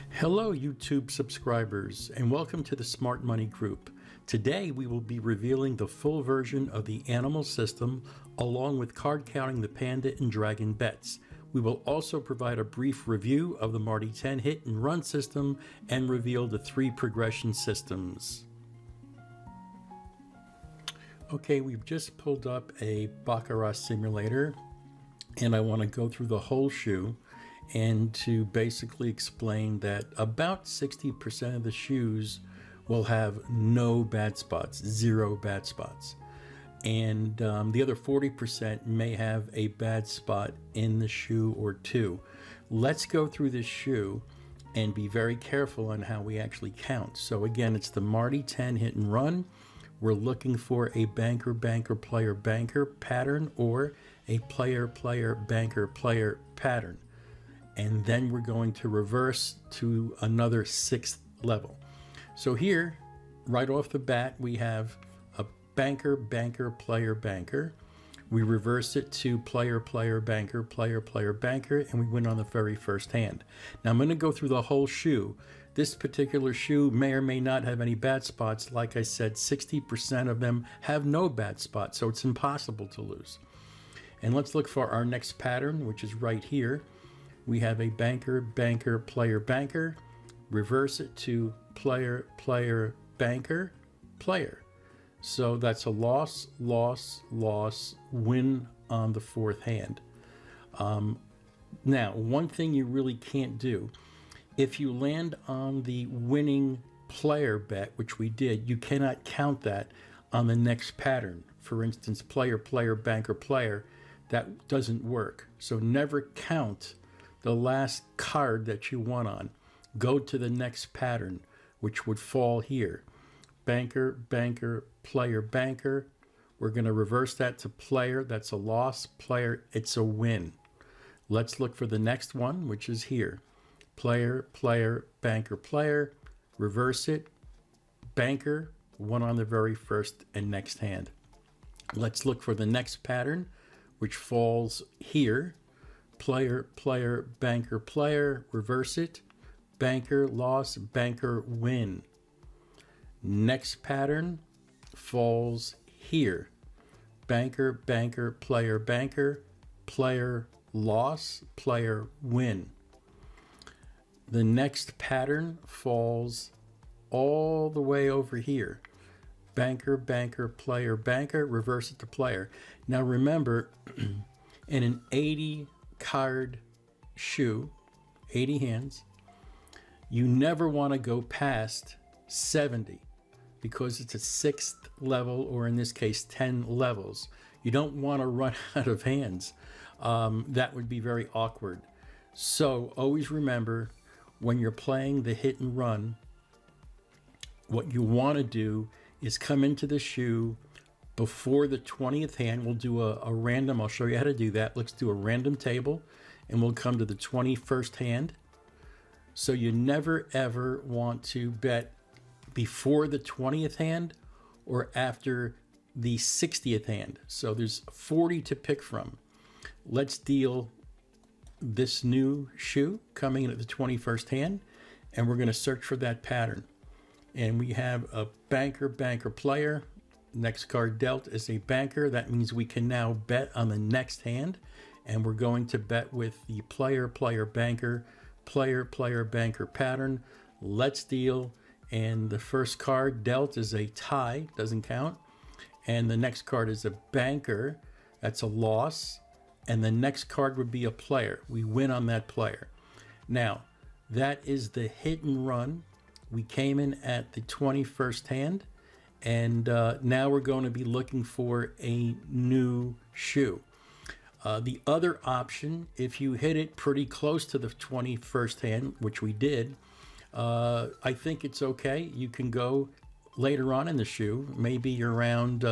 Hello YouTube subscribers and welcome to the Smart Money Group. Today we will be revealing the full version of the animal system along with card counting the Panda and Dragon bets. We will also provide a brief review of the Marty 10 hit and run system and reveal the 3 progression systems. Okay, we've just pulled up a Baccarat simulator and I want to go through the whole shoe and to basically explain that about 60% of the shoes will have no bad spots, 0 bad spots. And the other 40% may have a bad spot in the shoe or 2. Let's go through this shoe and be very careful on how we actually count. So again, it's the Marty 10 hit and run. We're looking for a banker, banker, player, banker pattern or a player, player, banker, player pattern. And then we're going to reverse to another 6th level. So here, right off the bat, we have a banker, banker, player, banker. We reverse it to player, player, banker, player, player, banker, and we win on the very first hand. Now I'm going to go through the whole shoe. This particular shoe may or may not have any bad spots. Like I said, 60% of them have no bad spots, so it's impossible to lose. And let's look for our next pattern, which is right here. We have a banker, banker, player, banker. Reverse it to player, player, banker, player. So that's a loss, loss, loss, win on the 4th hand. Now, one thing you really can't do, if you land on the winning player bet, which we did, you cannot count that on the next pattern. For instance, player, player, banker, player, that doesn't work. So never count the last card that you won on. Go to the next pattern, which would fall here. Banker, banker, player, banker. We're going to reverse that to player. That's a loss. Player, it's a win. Let's look for the next one, which is here. Player, player, banker, player. Reverse it. Banker, one on the very first and next hand. Let's look for the next pattern, which falls here. Player, player, banker, player, reverse it. Banker, loss, banker, win. Next pattern falls here. Banker, banker, player, banker, player, loss, player, win. The next pattern falls all the way over here. Banker, banker, player, banker, reverse it to player. Now remember, in an 80 card shoe, 80 hands, you never want to go past 70 because it's a 6th level, or in this case 10 levels. You don't want to run out of hands. That would be very awkward. So always remember, when you're playing the hit and run, what you want to do is come into the shoe before the 20th hand. We'll do a random, I'll show you how to do that. Let's do a random table and we'll come to the 21st hand. So you never ever want to bet before the 20th hand or after the 60th hand. So there's 40 to pick from. Let's deal this new shoe coming in at the 21st hand, and we're going to search for that pattern. And we have a banker, banker, player. Next card dealt is a banker. That means we can now bet on the next hand, and we're going to bet with the player, player, banker, player, player, banker pattern. Let's deal, and the first card dealt is a tie, doesn't count, and the next card is a banker. That's a loss, and the next card would be a player. We win on that player. Now, that is the hit and run. We came in at the 21st hand. And now we're going to be looking for a new shoe. The other option, if you hit it pretty close to the 21st hand, which we did, I think it's okay. You can go later on in the shoe, maybe around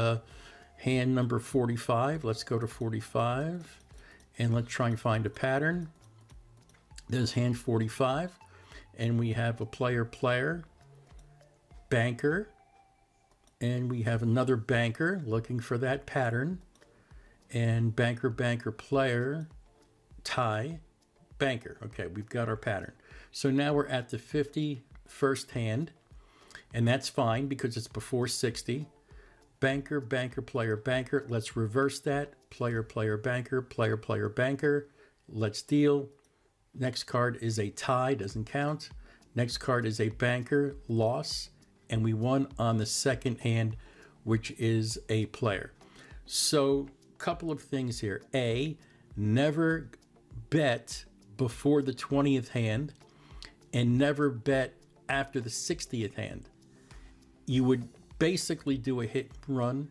hand number 45. Let's go to 45 and let's try and find a pattern. There's hand 45 and we have a player, player, banker, and we have another banker looking for that pattern, and banker, banker, player, tie, banker. Okay, we've got our pattern. So now we're at the 51st hand, and that's fine because it's before 60. Banker, banker, player, banker. Let's reverse that. Player, player, banker, player, player, banker. Let's deal. Next card is a tie, doesn't count. Next card is a banker, loss, and we won on the second hand, which is a player. So, couple of things here. A, never bet before the 20th hand, and never bet after the 60th hand. You would basically do a hit and run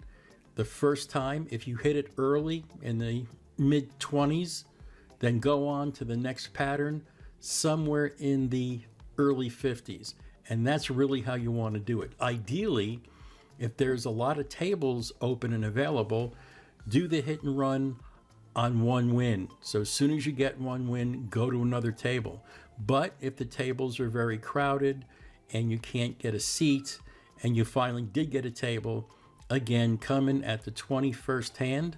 the first time. If you hit it early in the mid 20s, then go on to the next pattern somewhere in the early 50s. And that's really how you want to do it. Ideally, if there's a lot of tables open and available, do the hit and run on one win. So as soon as you get one win, go to another table. But if the tables are very crowded and you can't get a seat, and you finally did get a table, again, come in at the 21st hand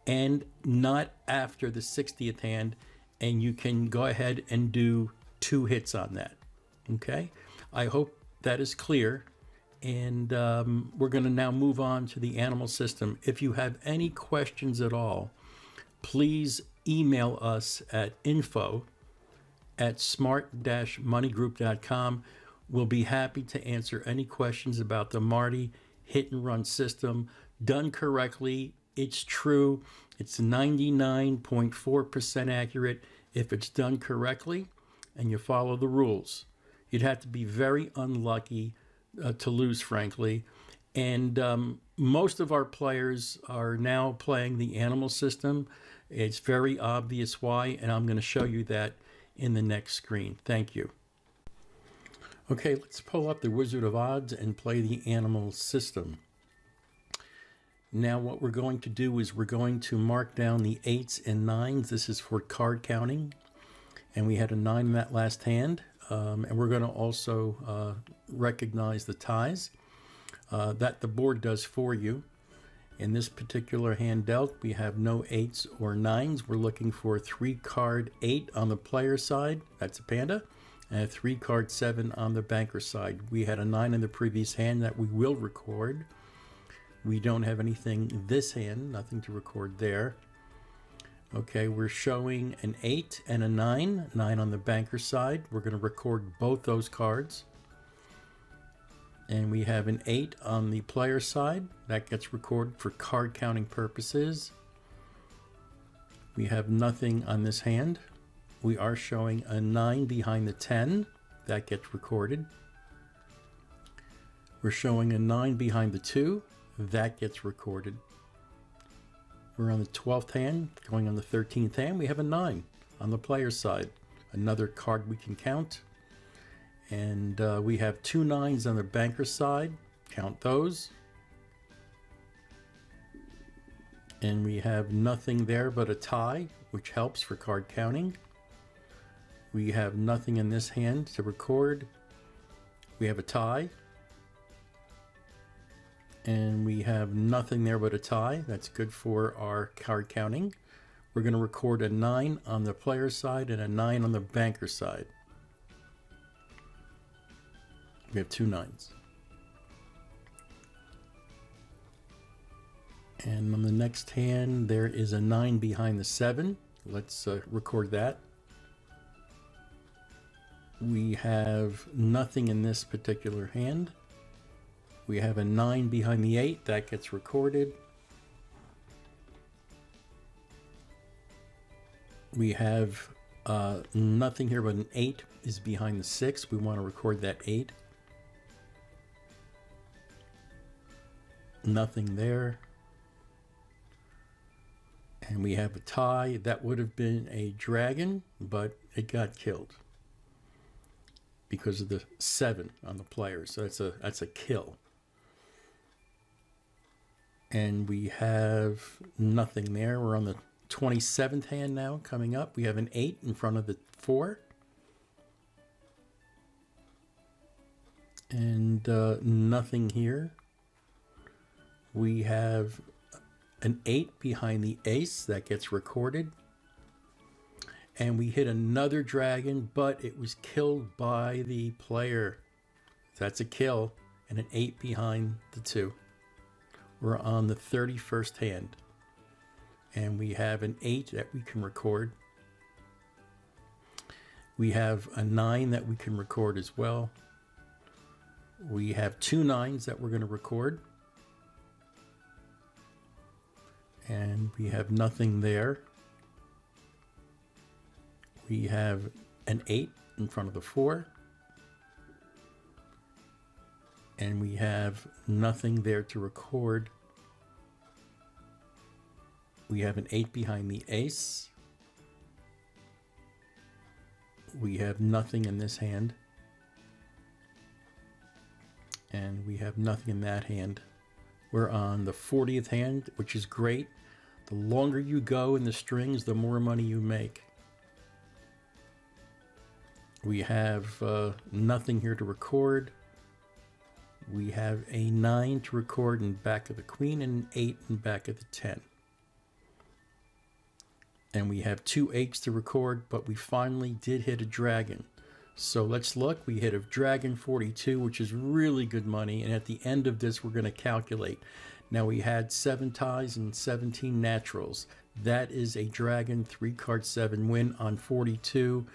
and not after the 60th hand, and you can go ahead and do 2 hits on that. Okay, I hope that is clear, and we're going to now move on to the animal system. If you have any questions at all, please email us at info@smart-moneygroup.com. We'll be happy to answer any questions about the Marty hit and run system. Done correctly, it's true. It's 99.4% accurate if it's done correctly and you follow the rules. You'd have to be very unlucky to lose, frankly. And most of our players are now playing the animal system. It's very obvious why, and I'm going to show you that in the next screen. Thank you. Okay, let's pull up the Wizard of Odds and play the animal system. Now what we're going to do is we're going to mark down the 8s and 9s. This is for card counting. And we had a 9 in that last hand. And we're going to also recognize the ties that the board does for you. In this particular hand dealt, we have no 8s or 9s. We're looking for a 3-card 8 on the player side. That's a panda. And a 3-card 7 on the banker side. We had a 9 in the previous hand that we will record. We don't have anything this hand, nothing to record there. Okay, we're showing an 8 and a 9, 9 on the banker side. We're going to record both those cards. And we have an 8 on the player side. That gets recorded for card counting purposes. We have nothing on this hand. We are showing a 9 behind the 10. That gets recorded. We're showing a 9 behind the 2. That gets recorded. We're on the 12th hand. Going on the 13th hand, we have a 9 on the player side. Another card we can count. And we have 2 9s on the banker side. Count those. And we have nothing there but a tie, which helps for card counting. We have nothing in this hand to record. We have a tie. And we have nothing there but a tie. That's good for our card counting. We're going to record a 9 on the player side and a 9 on the banker side. We have 2 9s. And on the next hand, there is a 9 behind the 7. Let's record that. We have nothing in this particular hand. We have a 9 behind the 8. That gets recorded. We have nothing here but an 8 is behind the 6. We want to record that 8. Nothing there. And we have a tie. That would have been a dragon, but it got killed because of the 7 on the player. So that's a kill. And we have nothing there. We're on the 27th hand now coming up. We have an 8 in front of the 4. And nothing here. We have an 8 behind the ace. That gets recorded. and we hit another dragon, but it was killed by the player. That's a kill, and an 8 behind the 2. We're on the 31st hand, and we have an 8 that we can record. We have a 9 that we can record as well. We have 2 9s that we're going to record. And we have nothing there. We have an 8 in front of the 4. And we have nothing there to record. We have an 8 behind the ace. We have nothing in this hand. And we have nothing in that hand. We're on the 40th hand, which is great. The longer you go in the strings, the more money you make. We have nothing here to record. We have a 9 to record in back of the queen and an 8 in back of the 10. And we have 2 8s to record, but we finally did hit a dragon. So let's look. We hit a dragon 42, which is really good money. And at the end of this, we're going to calculate. Now we had 7 ties and 17 naturals. That is a dragon 3-card 7 win on 42.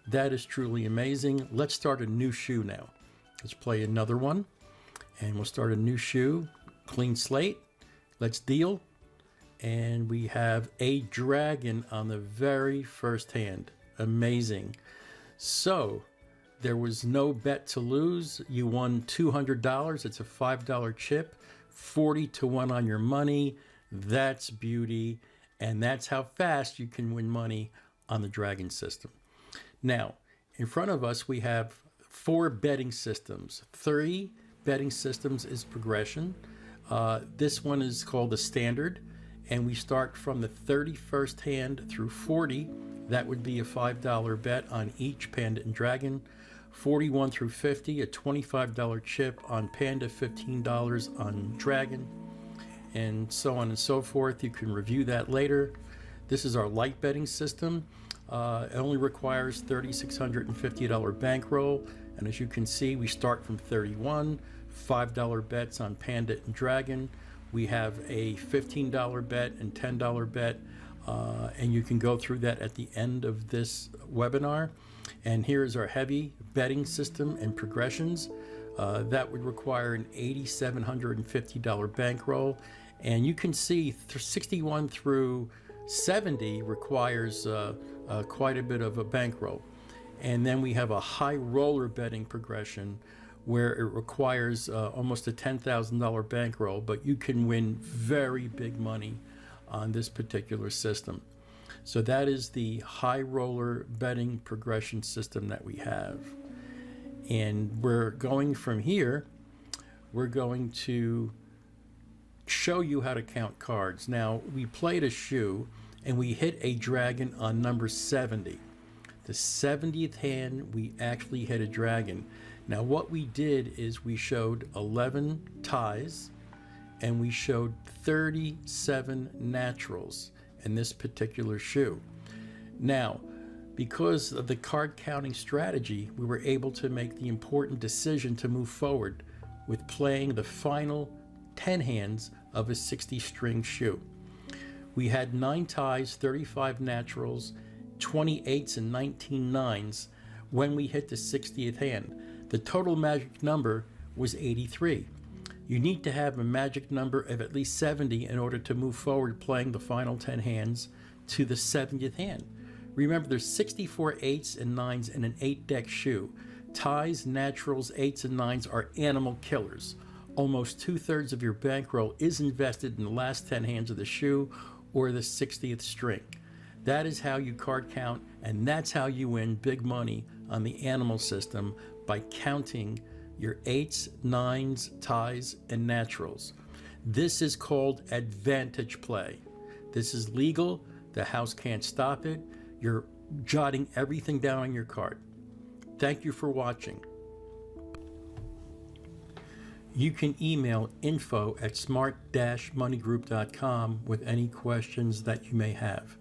That is truly amazing. Let's start a new shoe now. Let's play another one. And we'll start a new shoe. Clean slate. Let's deal. And we have a dragon on the very first hand. Amazing. So there was no bet to lose. You won $200. It's a $5 chip. 40 to 1 on your money. That's beauty. And that's how fast you can win money on the dragon system. Now, in front of us, we have 4 betting systems. 3 betting systems is progression. This one is called the standard. And we start from the 31st hand through 40. That would be a $5 bet on each Panda and Dragon. 41 through 50, a $25 chip on Panda, $15 on Dragon, and so on and so forth. You can review that later. This is our Lite betting system. It only requires $3,650 bankroll. And as you can see, we start from 31, $5 bets on Panda and Dragon. We have a $15 bet and $10 bet, and you can go through that at the end of this webinar. And here's our heavy betting system and progressions. That would require an $8,750 bankroll. And you can see 61 through 70 requires quite a bit of a bankroll. And then we have a HighRoller betting progression where it requires almost a $10,000 bankroll, but you can win very big money on this particular system. So that is the HighRoller betting progression system that we have. And we're going from here, we're going to show you how to count cards. Now, we played a shoe and we hit a dragon on number 70. The 70th hand, we actually hit a dragon. Now, what we did is we showed 11 ties and we showed 37 naturals in this particular shoe. Now, because of the card counting strategy, we were able to make the important decision to move forward with playing the final 10 hands of a 60 string shoe. We had 9 ties, 35 naturals, 28s and 19 nines when we hit the 60th hand. The total magic number was 83. You need to have a magic number of at least 70 in order to move forward playing the final 10 hands to the 70th hand. Remember, there's 64 8s and 9s in an 8-deck shoe. Ties, naturals, 8s and 9s are animal killers. Almost 2/3 of your bankroll is invested in the last 10 hands of the shoe or the 60th string. That is how you card count, and that's how you win big money on the animal system, by counting your 8s, 9s, ties, and naturals. This is called advantage play. This is legal. The house can't stop it. You're jotting everything down on your card. Thank you for watching. You can email info@smart-moneygroup.com with any questions that you may have.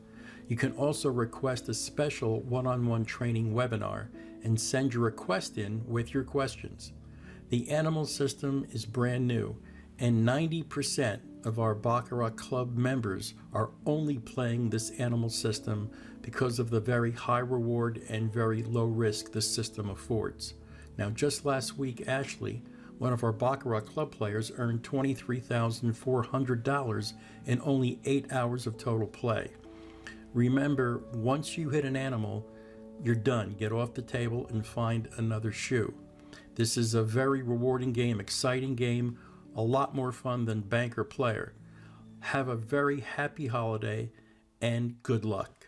You can also request a special one-on-one training webinar and send your request in with your questions. The animal system is brand new, and 90% of our Baccarat Club members are only playing this animal system because of the very high reward and very low risk this system affords. Now, just last week, Ashley, one of our Baccarat Club players, earned $23,400 in only 8 hours of total play. Remember, once you hit an animal, you're done. Get off the table and find another shoe. This is a very rewarding game, exciting game, a lot more fun than banker player. Have a very happy holiday and good luck.